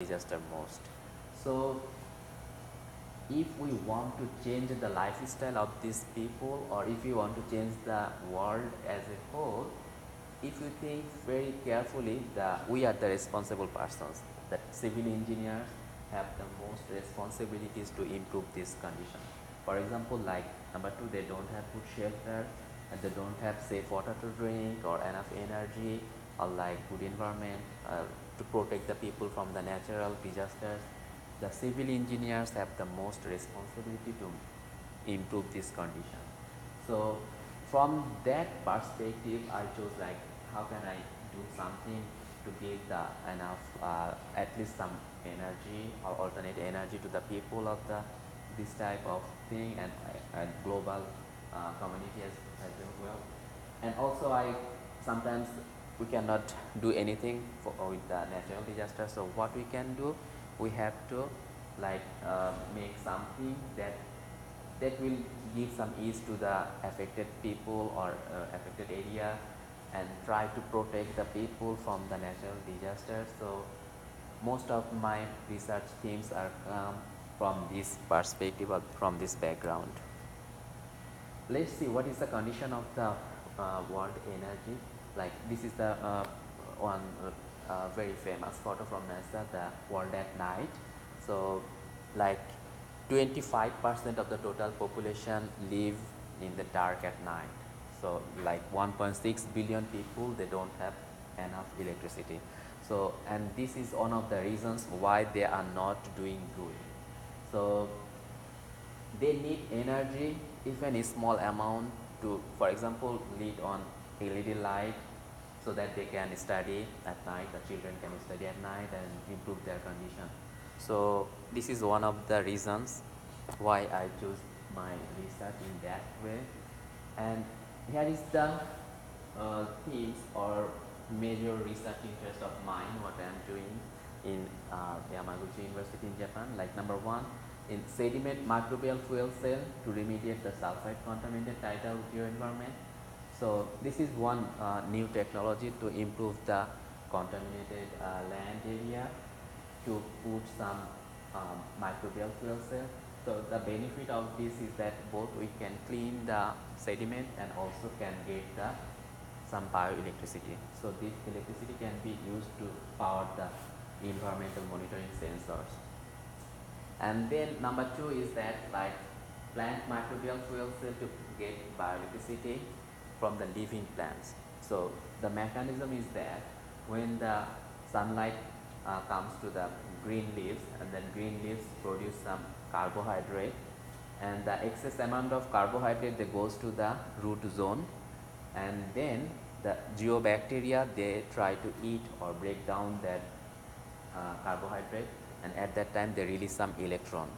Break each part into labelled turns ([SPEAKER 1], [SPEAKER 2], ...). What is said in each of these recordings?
[SPEAKER 1] disaster most. So if we want to change the lifestyle of these people, or if we want to change the world as a whole, if you think very carefully, we are the responsible persons. That civil engineers have the most responsibilities to improve this condition. For example, like number two, they don't have good shelter, and they don't have safe water to drink or enough energy, or like good environment to protect the people from the natural disasters. The civil engineers have the most responsibility to improve this condition. So from that perspective, I chose like how can I do something to give the enough at least some energy or alternate energy to the people of the this type of thing, and global community as well. And also I sometimes we cannot do anything with the natural disaster. So what we can do, we have to like make something that will give some ease to the affected people or affected area, and try to protect the people from the natural disasters. So most of my research themes are from this perspective or from this background. Let's see what is the condition of the world energy. Like this is the one very famous photo from NASA, the world at night. So like 25% of the total population live in the dark at night. So like 1.6 billion people, they don't have enough electricity. So and this is one of the reasons why they are not doing good. So they need energy, even a small amount, to, for example, lead on LED light, so that they can study at night, the children can study at night and improve their condition. So this is one of the reasons why I choose my research in that way. And here is the themes or major research interest of mine, what I am doing in Yamaguchi University in Japan. Like number one, in sediment microbial fuel cell to remediate the sulfide contaminated tidal geoenvironment. So this is one new technology to improve the contaminated land area, to put some microbial fuel cell. So the benefit of this is that both we can clean the sediment and also can get the some bioelectricity. So this electricity can be used to power the environmental monitoring sensors. And then number two is that like plant microbial fuel cell to get bioelectricity from the living plants. So the mechanism is that when the sunlight comes to the green leaves, and then green leaves produce some carbohydrate, and the excess amount of carbohydrate that goes to the root zone, and then the geobacteria, they try to eat or break down that carbohydrate, and at that time they release some electron,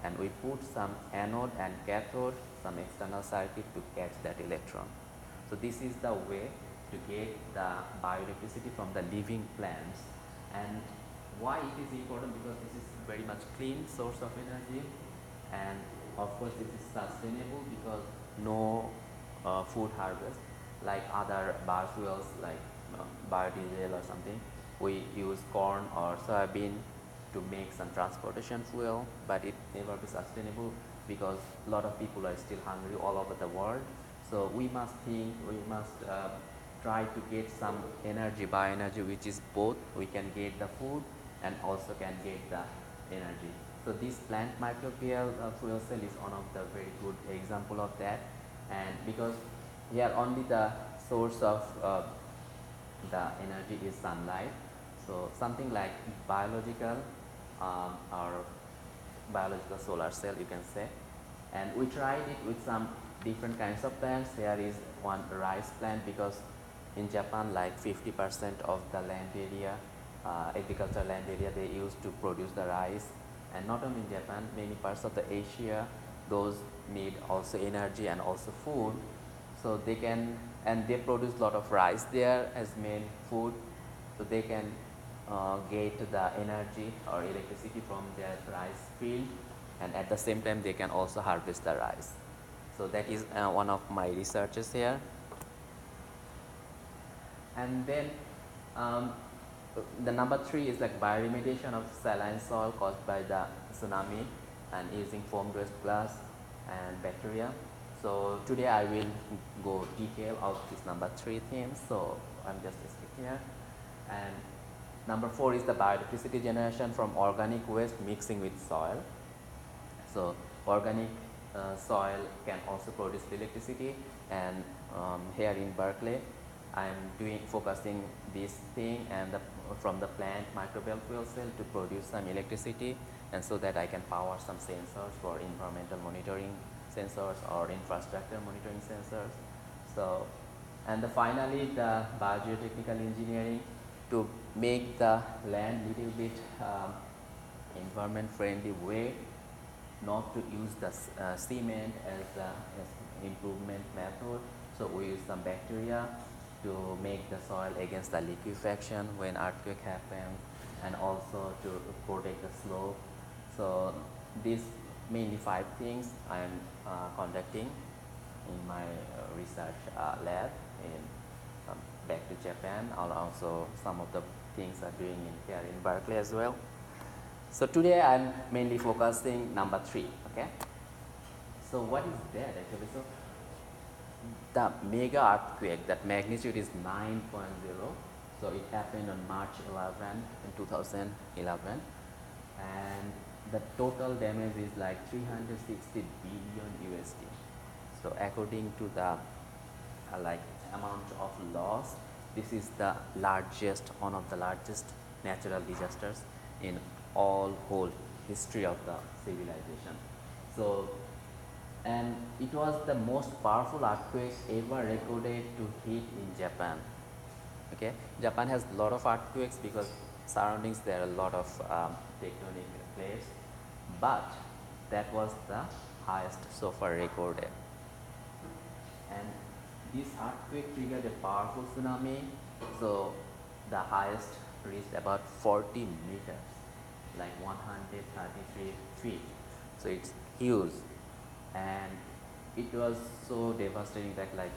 [SPEAKER 1] and we put some anode and cathode, some external circuit to catch that electron. So this is the way to get the bioelectricity from the living plants. And why it is important? Because this is very much clean source of energy, and of course this is sustainable because no food harvest like other biofuels, like biodiesel or something. We use corn or soybean to make some transportation fuel, but it never be sustainable because a lot of people are still hungry all over the world. So we must think, we must try to get some energy, bioenergy, which is both we can get the food and also can get the energy. So this plant microbial fuel cell is one of the very good example of that. And because here only the source of the energy is sunlight, so something like biological or biological solar cell, you can say. And we tried it with some different kinds of plants. Here is one rice plant, because in Japan like 50% of the land area, agricultural land area, they use to produce the rice. And not only in Japan, many parts of the Asia, those need also energy and also food. So they can, and they produce a lot of rice there as main food, so they can get the energy or electricity from their rice field, and at the same time they can also harvest the rice. So that is one of my researches here. And then The number three is like bioremediation of saline soil caused by the tsunami and using foamed waste glass and bacteria. So today I will go detail of this number three themes. So I'm just skip here. And number four is the biodiversity generation from organic waste mixing with soil. So organic soil can also produce electricity, and here in Berkeley I am focusing this thing and from the plant microbial fuel cell to produce some electricity, and so that I can power some sensors for environmental monitoring sensors or infrastructure monitoring sensors. So, and finally the biogeotechnical engineering to make the land little bit environment friendly way, not to use the cement as the improvement method. So we use some bacteria to make the soil against the liquefaction when earthquake happens, and also to protect the slope. So these mainly five things I am conducting in my research lab in back to Japan, or also some of the things are doing here in Berkeley as well. So today I am mainly focusing number three. Okay. So what is that actually? So the mega earthquake, that magnitude is 9.0. So it happened on March 11 in 2011, and the total damage is like 360 billion USD. So according to the like amount of loss, this is the largest, one of the largest natural disasters in all whole history of the civilization. So, and it was the most powerful earthquake ever recorded to hit in Japan. Okay, Japan has a lot of earthquakes because surroundings there are a lot of tectonic plates, but that was the highest so far recorded. And this earthquake triggered a powerful tsunami. So the highest reached about 40 meters, like 133 feet. So it's huge, and it was so devastating that like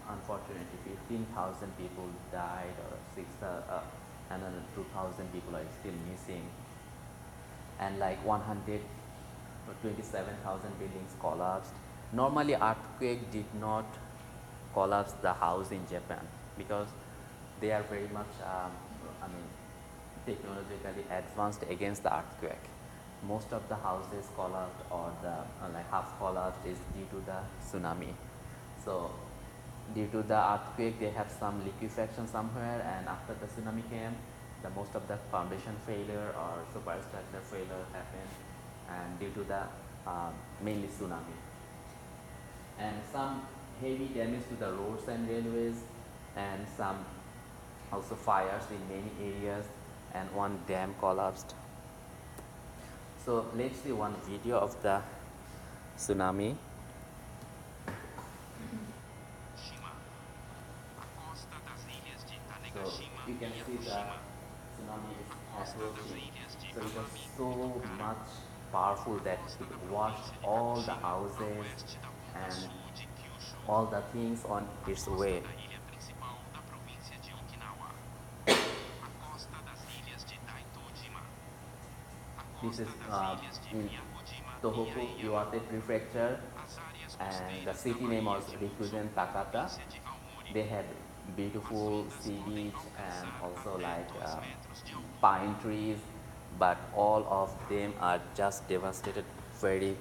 [SPEAKER 1] unfortunately 15,000 people died, or another 2,000 people are still missing, and like 127,000 buildings collapsed. Normally earthquake did not collapse the house in Japan because they are very much technologically advanced against the earthquake. Most of the houses collapsed, or the like half collapsed, is due to the tsunami. So due to the earthquake they have some liquefaction somewhere, and after the tsunami came, the most of the foundation failure or superstructure failure happened, and due to the mainly tsunami, and some heavy damage to the roads and railways, and some also fires in many areas, and one dam collapsed. So let's see one video of the tsunami. So you can see the tsunami is approaching. So it was so much powerful that it washed all the houses and all the things on its way. This is in Tohoku, Iwate Prefecture, and the city name was Rikuzen Takata. They had beautiful sea beach and also like pine trees, but all of them are just devastated very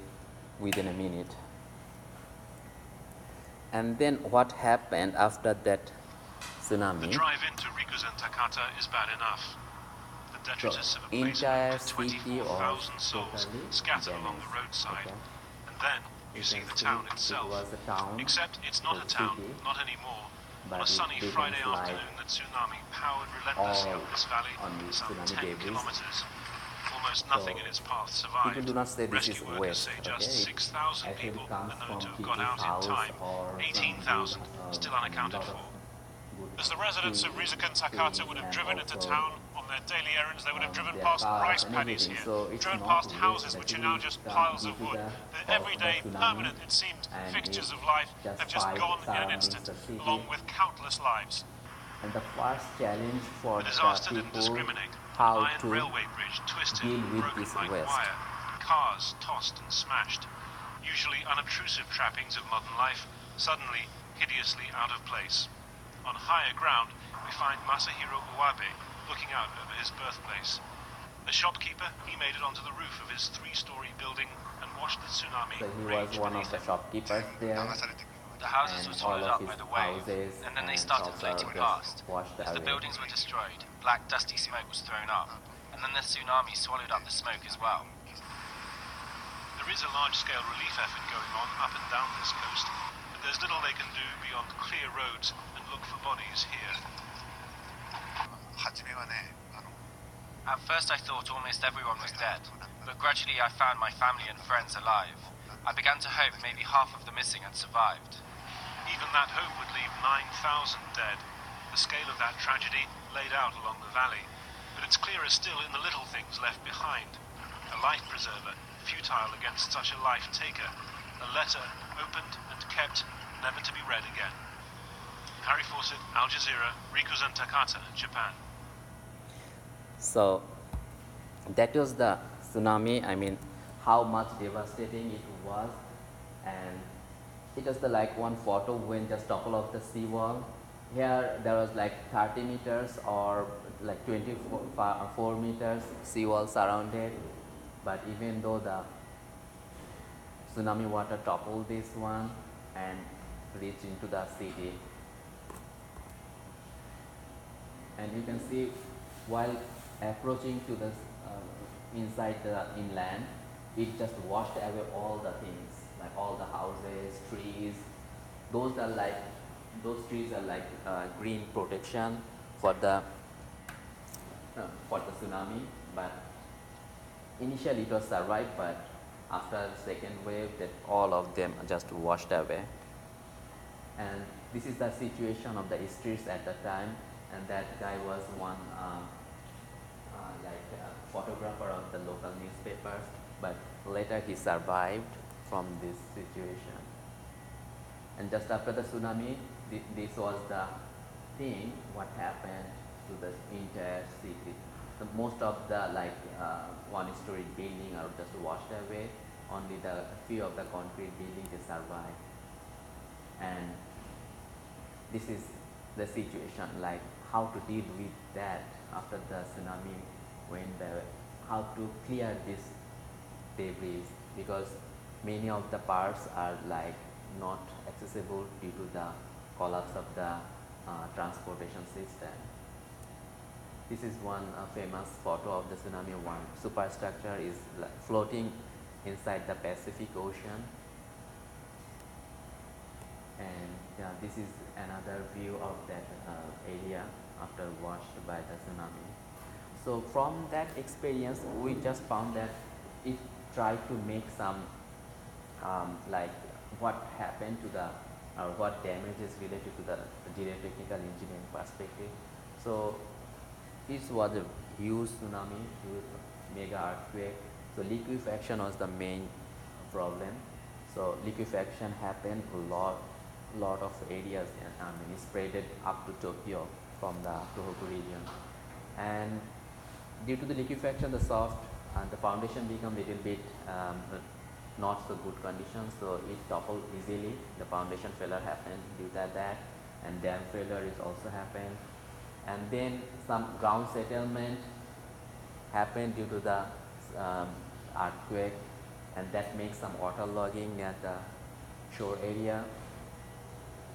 [SPEAKER 1] within a minute. And then what happened after that tsunami?
[SPEAKER 2] The drive into Rikuzen Takata is bad enough. The detritus of a place with 24,000 souls scattered along the roadside.
[SPEAKER 1] Okay.
[SPEAKER 2] And then you see the town itself. Except it's not a town, not anymore. On a sunny Friday afternoon, the tsunami powered relentlessly up this valley for some 10 kilometers. Almost nothing in its path survived.
[SPEAKER 1] People do not say this
[SPEAKER 2] Rescue
[SPEAKER 1] is
[SPEAKER 2] workers
[SPEAKER 1] waste.
[SPEAKER 2] say just 6,000 people are known to have got out in time. 18,000 still unaccounted for. As the residents of Rikuzen Takata would have driven into town on their daily errands, they would have driven past rice paddies here, driven past houses which are now just piles of wood. The everyday, permanent, it seemed, fixtures of life have just gone in an instant, along with countless lives.
[SPEAKER 1] And the first challenge
[SPEAKER 2] The
[SPEAKER 1] for the
[SPEAKER 2] disaster didn't
[SPEAKER 1] people
[SPEAKER 2] discriminate. An
[SPEAKER 1] how
[SPEAKER 2] iron
[SPEAKER 1] to
[SPEAKER 2] railway bridge twisted
[SPEAKER 1] deal
[SPEAKER 2] and
[SPEAKER 1] with
[SPEAKER 2] broken
[SPEAKER 1] this
[SPEAKER 2] like
[SPEAKER 1] waste.
[SPEAKER 2] wire, cars tossed and smashed, usually unobtrusive trappings of modern life, suddenly hideously out of place. On higher ground, we find Masahiro Uwabe looking out over his birthplace. A shopkeeper, he made it onto the roof of his three-story building and watched the tsunami
[SPEAKER 1] So he was
[SPEAKER 2] rage
[SPEAKER 1] one
[SPEAKER 2] beneath
[SPEAKER 1] of the
[SPEAKER 2] him.
[SPEAKER 1] shopkeepers there,
[SPEAKER 2] The houses
[SPEAKER 1] and
[SPEAKER 2] were
[SPEAKER 1] all
[SPEAKER 2] swallowed
[SPEAKER 1] of
[SPEAKER 2] up
[SPEAKER 1] his
[SPEAKER 2] by the wave,
[SPEAKER 1] houses
[SPEAKER 2] and then they
[SPEAKER 1] and
[SPEAKER 2] started
[SPEAKER 1] shops are
[SPEAKER 2] floating
[SPEAKER 1] just
[SPEAKER 2] past.
[SPEAKER 1] washed
[SPEAKER 2] As the
[SPEAKER 1] away.
[SPEAKER 2] buildings were destroyed, black dusty smoke was thrown up, and then the tsunami swallowed up the smoke as well. There is a large-scale relief effort going on up and down this coast, but there's little they can do beyond clear roads and look for bodies here. At first I thought almost everyone was dead, but gradually I found my family and friends alive. I began to hope maybe half of the missing had survived. Even that hope would leave 9,000 dead. The scale of that tragedy laid out along the valley, but it's clearer still in the little things left behind. A life preserver, futile against such a life taker. A letter, opened and kept, never to be read again. Harry Fawcett, Al Jazeera, Rikuzen Takata, Japan.
[SPEAKER 1] So that was the tsunami. I mean, how much devastating it was, and it was the like one photo when just topple of the seawall. Here there was like 30 meters or like 4 meters seawall surrounded, but even though the tsunami water toppled this one and reached into the city, and you can see while approaching to the inside the inland, it just washed away all the things, like all the houses, trees. Those are like those trees are like green protection for the tsunami. But initially it was survived, but after the second wave, that all of them just washed away. And this is the situation of the streets at the time, and that guy was one like photographer of the local newspapers, but later he survived from this situation. And just after the tsunami, this was the thing what happened to the entire city. So most of the like one-story building are just washed away. Only the few of the concrete buildings they survived. And this is the situation, like how to deal with that after the tsunami, when the how to clear this debris, because many of the parts are like not accessible due to the collapse of the transportation system. This is one famous photo of the tsunami. One superstructure is like floating inside the Pacific Ocean, and yeah, this is another view of that area after washed by the tsunami. So from that experience, we just found that it tried to make some like what happened to the or what damages related to the geotechnical engineering perspective. So this was a huge tsunami, huge mega earthquake. So liquefaction was the main problem. So liquefaction happened lot of areas, and I mean, it spreaded up to Tokyo from the Tohoku region. And due to the liquefaction, the soft and the foundation become little bit not so good condition, so it toppled easily. The foundation failure happened due to that, and dam failure is also happened. And then some ground settlement happened due to the um, earthquake, and that makes some water logging at the shore area.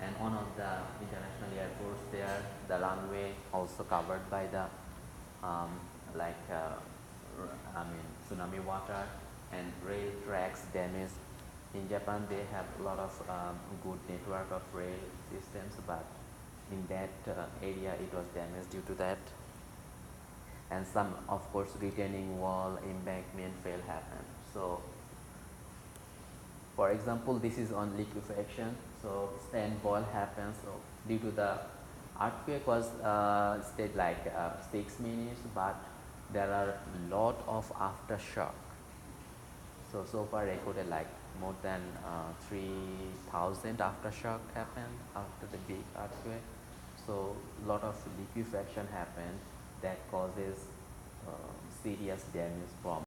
[SPEAKER 1] And one of the international airports there, the runway also covered by the um, like I mean tsunami water, and rail tracks damaged. In Japan, they have a lot of good network of rail systems, but in that area it was damaged due to that. And some, of course, retaining wall, embankment fail happened. So for example, this is on liquefaction. So stand boil happens. So due to the earthquake was stayed like 6 minutes, but there are lot of aftershock. So far recorded like more than 3,000 aftershock happened after the big earthquake. So lot of liquefaction happened that causes serious damage from